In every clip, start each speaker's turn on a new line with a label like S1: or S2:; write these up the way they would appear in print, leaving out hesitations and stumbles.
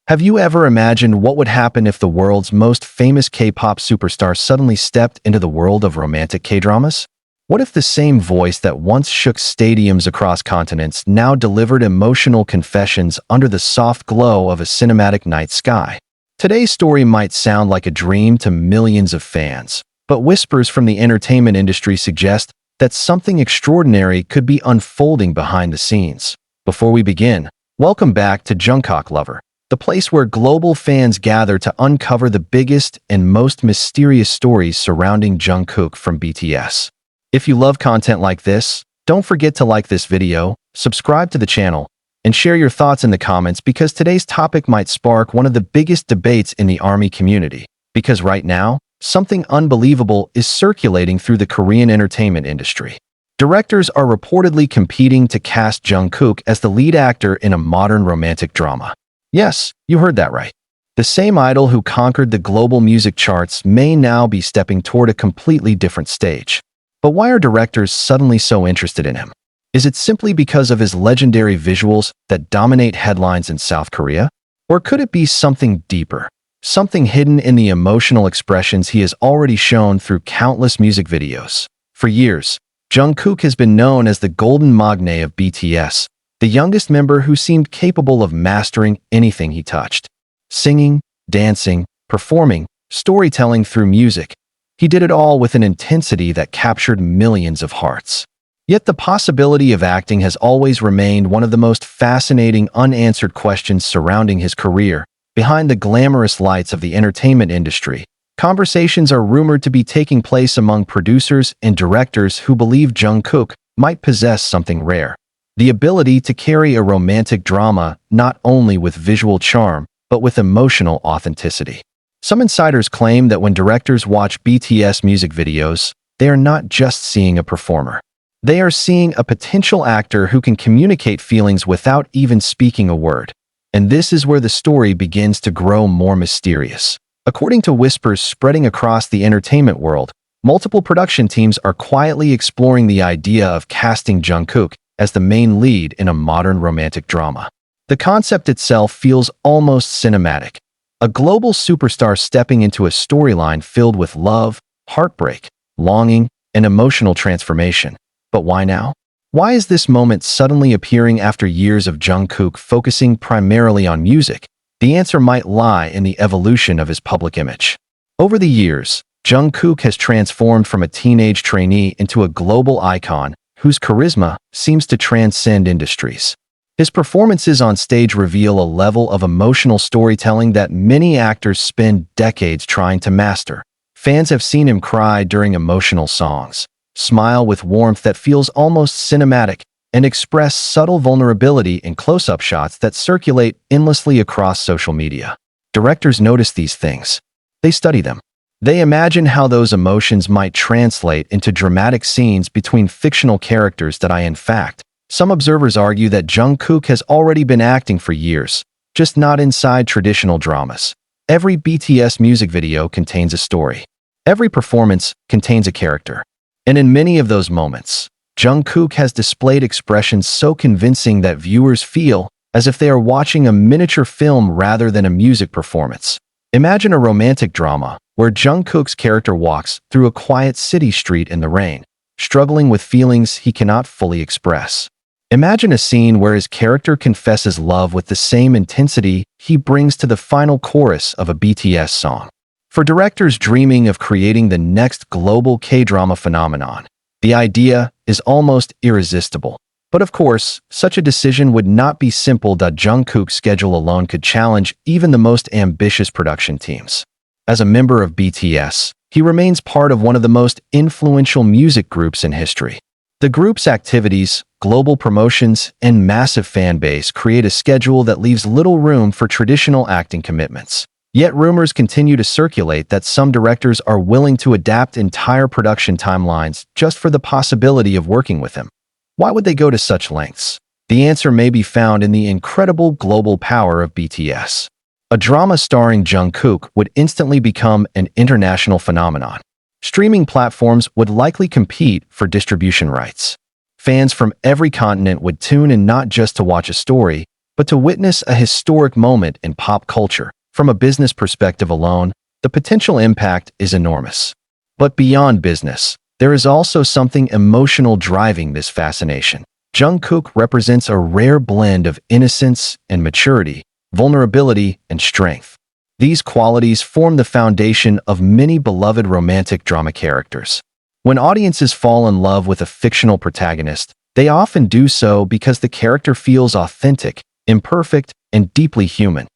S1: Have you ever imagined what would happen if the world's most famous K-pop superstar suddenly stepped into the world of romantic K-dramas? What if the same voice that once shook stadiums across continents now delivered emotional confessions under the soft glow of a cinematic night sky? Today's story might sound like a dream to millions of fans, but whispers from the entertainment industry suggest that something extraordinary could be unfolding behind the scenes. Before we begin, welcome back to Jungkook Lover, the place where global fans gather to uncover the biggest and most mysterious stories surrounding Jungkook from BTS. If you love content like this, don't forget to like this video, subscribe to the channel, and share your thoughts in the comments because today's topic might spark one of the biggest debates in the ARMY community. Because right now, something unbelievable is circulating through the Korean entertainment industry. Directors are reportedly competing to cast Jungkook as the lead actor in a modern romantic drama. Yes, you heard that right. The same idol who conquered the global music charts may now be stepping toward a completely different stage. But why are directors suddenly so interested in him? Is it simply because of his legendary visuals that dominate headlines in South Korea? Or could it be something deeper? Something hidden in the emotional expressions he has already shown through countless music videos. For years, Jungkook has been known as the golden magne of BTS, the youngest member who seemed capable of mastering anything he touched. Singing, dancing, performing, storytelling through music. He did it all with an intensity that captured millions of hearts. Yet the possibility of acting has always remained one of the most fascinating unanswered questions surrounding his career. Behind the glamorous lights of the entertainment industry, conversations are rumored to be taking place among producers and directors who believe Jungkook might possess something rare. The ability to carry a romantic drama not only with visual charm, but with emotional authenticity. Some insiders claim that when directors watch BTS music videos, they are not just seeing a performer. They are seeing a potential actor who can communicate feelings without even speaking a word. And this is where the story begins to grow more mysterious. According to whispers spreading across the entertainment world, multiple production teams are quietly exploring the idea of casting Jungkook as the main lead in a modern romantic drama. The concept itself feels almost cinematic. A global superstar stepping into a storyline filled with love, heartbreak, longing, and emotional transformation. But why now? Why is this moment suddenly appearing after years of Jungkook focusing primarily on music? The answer might lie in the evolution of his public image. Over the years, Jungkook has transformed from a teenage trainee into a global icon whose charisma seems to transcend industries. His performances on stage reveal a level of emotional storytelling that many actors spend decades trying to master. Fans have seen him cry during emotional songs, smile with warmth that feels almost cinematic, and express subtle vulnerability in close-up shots that circulate endlessly across social media. Directors notice these things. They study them. They imagine how those emotions might translate into dramatic scenes between fictional characters that in fact, some observers argue that Jungkook has already been acting for years, just not inside traditional dramas. Every BTS music video contains a story. Every performance contains a character. And in many of those moments, Jungkook has displayed expressions so convincing that viewers feel as if they are watching a miniature film rather than a music performance. Imagine a romantic drama where Jungkook's character walks through a quiet city street in the rain, struggling with feelings he cannot fully express. Imagine a scene where his character confesses love with the same intensity he brings to the final chorus of a BTS song. For directors dreaming of creating the next global K-drama phenomenon, the idea is almost irresistible. But of course, such a decision would not be simple. Jungkook's schedule alone could challenge even the most ambitious production teams. As a member of BTS, he remains part of one of the most influential music groups in history. The group's activities, global promotions, and massive fan base create a schedule that leaves little room for traditional acting commitments. Yet rumors continue to circulate that some directors are willing to adapt entire production timelines just for the possibility of working with him. Why would they go to such lengths? The answer may be found in the incredible global power of BTS. A drama starring Jungkook would instantly become an international phenomenon. Streaming platforms would likely compete for distribution rights. Fans from every continent would tune in not just to watch a story, but to witness a historic moment in pop culture. From a business perspective alone, the potential impact is enormous. But beyond business, there is also something emotional driving this fascination. Jungkook represents a rare blend of innocence and maturity, vulnerability and strength. These qualities form the foundation of many beloved romantic drama characters. When audiences fall in love with a fictional protagonist, they often do so because the character feels authentic, imperfect, and deeply human.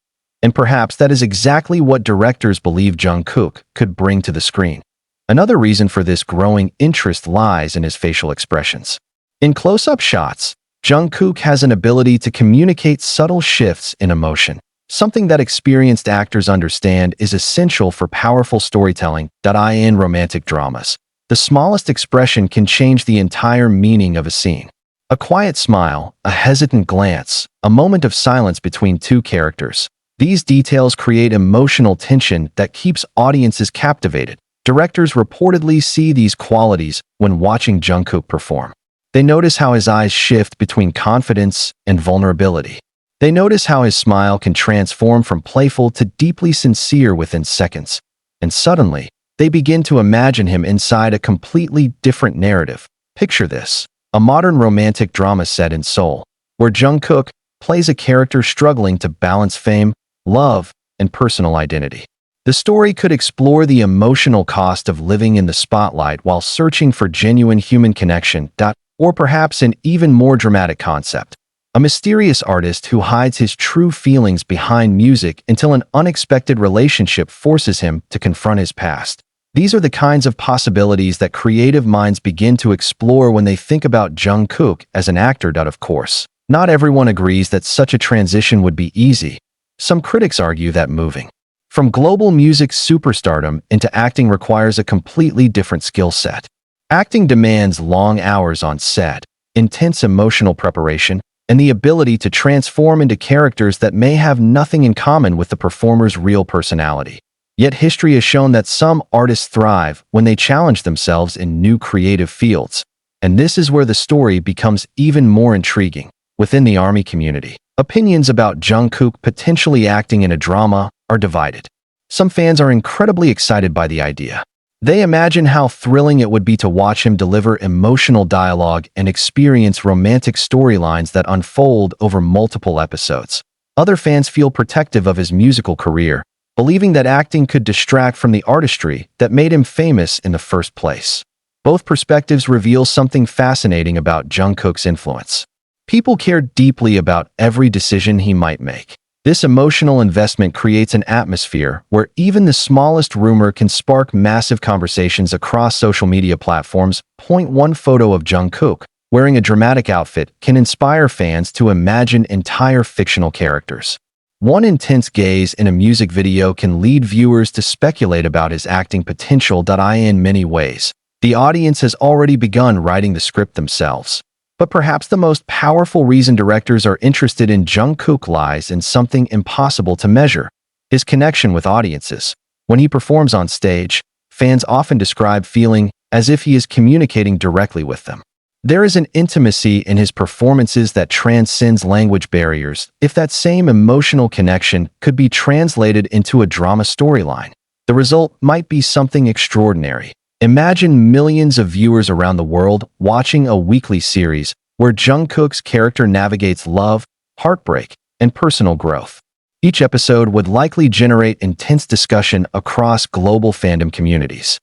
S1: And perhaps that is exactly what directors believe Jungkook could bring to the screen. Another reason for this growing interest lies in his facial expressions. In close-up shots, Jungkook has an ability to communicate subtle shifts in emotion. Something that experienced actors understand is essential for powerful storytelling. In romantic dramas, the smallest expression can change the entire meaning of a scene. A quiet smile, a hesitant glance, a moment of silence between two characters. These details create emotional tension that keeps audiences captivated. Directors reportedly see these qualities when watching Jungkook perform. They notice how his eyes shift between confidence and vulnerability. They notice how his smile can transform from playful to deeply sincere within seconds. And suddenly, they begin to imagine him inside a completely different narrative. Picture this: a modern romantic drama set in Seoul, where Jungkook plays a character struggling to balance fame, love, and personal identity. The story could explore the emotional cost of living in the spotlight while searching for genuine human connection. Or perhaps an even more dramatic concept: a mysterious artist who hides his true feelings behind music until an unexpected relationship forces him to confront his past. These are the kinds of possibilities that creative minds begin to explore when they think about Jungkook as an actor. Of course, not everyone agrees that such a transition would be easy. Some critics argue that moving from global music superstardom into acting requires a completely different skill set. Acting demands long hours on set, intense emotional preparation, and the ability to transform into characters that may have nothing in common with the performer's real personality. Yet history has shown that some artists thrive when they challenge themselves in new creative fields. And this is where the story becomes even more intriguing. Within the ARMY community, opinions about Jungkook potentially acting in a drama are divided. Some fans are incredibly excited by the idea. They imagine how thrilling it would be to watch him deliver emotional dialogue and experience romantic storylines that unfold over multiple episodes. Other fans feel protective of his musical career, believing that acting could distract from the artistry that made him famous in the first place. Both perspectives reveal something fascinating about Jungkook's influence. People care deeply about every decision he might make. This emotional investment creates an atmosphere where even the smallest rumor can spark massive conversations across social media platforms. One photo of Jungkook wearing a dramatic outfit can inspire fans to imagine entire fictional characters. One intense gaze in a music video can lead viewers to speculate about his acting potential. In many ways, the audience has already begun writing the script themselves. But perhaps the most powerful reason directors are interested in Jungkook lies in something impossible to measure: his connection with audiences. When he performs on stage, fans often describe feeling as if he is communicating directly with them. There is an intimacy in his performances that transcends language barriers. If that same emotional connection could be translated into a drama storyline, the result might be something extraordinary. Imagine millions of viewers around the world watching a weekly series where Jungkook's character navigates love, heartbreak, and personal growth. Each episode would likely generate intense discussion across global fandom communities.